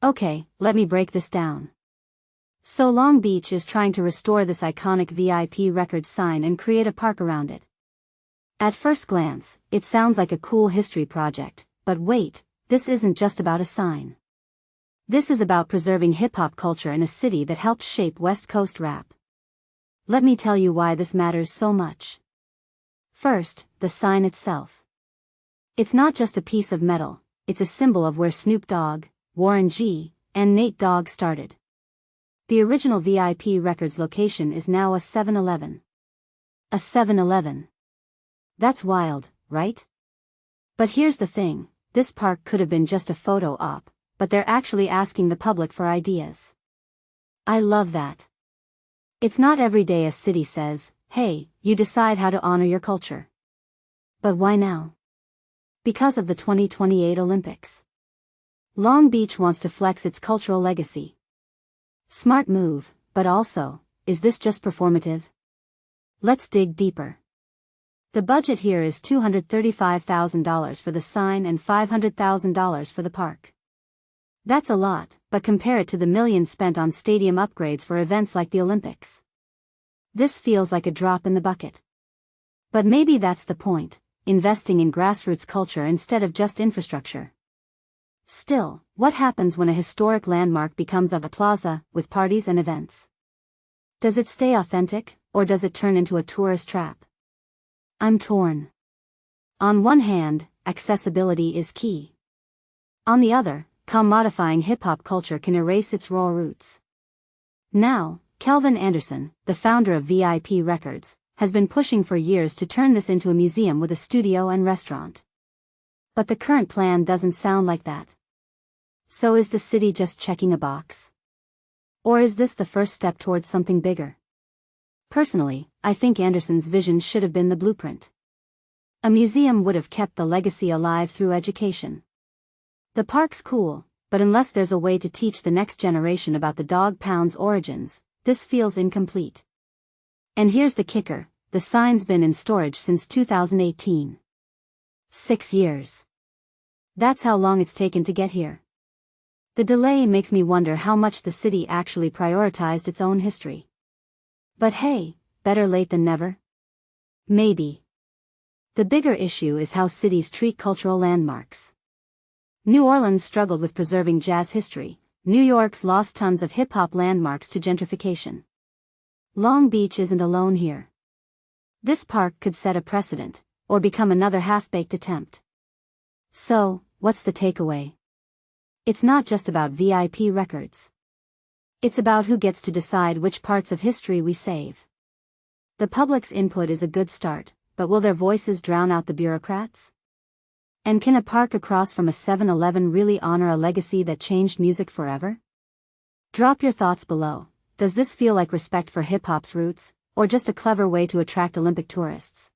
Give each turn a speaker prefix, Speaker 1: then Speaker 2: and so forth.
Speaker 1: Okay, let me break this down. So Long Beach is trying to restore this iconic VIP records sign and create a park around it. At first glance, it sounds like a cool history project, but wait, this isn't just about a sign. This is about preserving hip-hop culture in a city that helped shape West Coast rap. Let me tell you why this matters so much. First, the sign itself. It's not just a piece of metal, it's a symbol of where Snoop Dogg, Warren G., and Nate Dogg started. The original VIP Records location is now a 7-Eleven. A 7-Eleven. That's wild, right? But here's the thing, this park could have been just a photo op, but they're actually asking the public for ideas. I love that. It's not every day a city says, hey, you decide how to honor your culture. But why now? Because of the 2028 Olympics. Long Beach wants to flex its cultural legacy. Smart move, but also, is this just performative? Let's dig deeper. The budget here is $235,000 for the sign and $500,000 for the park. That's a lot, but compare it to the millions spent on stadium upgrades for events like the Olympics. This feels like a drop in the bucket. But maybe that's the point, investing in grassroots culture instead of just infrastructure. Still, what happens when a historic landmark becomes a plaza, with parties and events? Does it stay authentic, or does it turn into a tourist trap? I'm torn. On one hand, accessibility is key. On the other, commodifying hip-hop culture can erase its raw roots. Now, Kelvin Anderson, the founder of VIP Records, has been pushing for years to turn this into a museum with a studio and restaurant. But the current plan doesn't sound like that. So is the city just checking a box? Or is this the first step towards something bigger? Personally, I think Anderson's vision should have been the blueprint. A museum would have kept the legacy alive through education. The park's cool, but unless there's a way to teach the next generation about the Dog Pound's origins, this feels incomplete. And here's the kicker, the sign's been in storage since 2018. 6 years. That's how long it's taken to get here. The delay makes me wonder how much the city actually prioritized its own history. But hey, better late than never? Maybe. The bigger issue is how cities treat cultural landmarks. New Orleans struggled with preserving jazz history, New York's lost tons of hip-hop landmarks to gentrification. Long Beach isn't alone here. This park could set a precedent, or become another half-baked attempt. So, what's the takeaway? It's not just about VIP records. It's about who gets to decide which parts of history we save. The public's input is a good start, but will their voices drown out the bureaucrats? And can a park across from a 7-Eleven really honor a legacy that changed music forever? Drop your thoughts below. Does this feel like respect for hip-hop's roots, or just a clever way to attract Olympic tourists?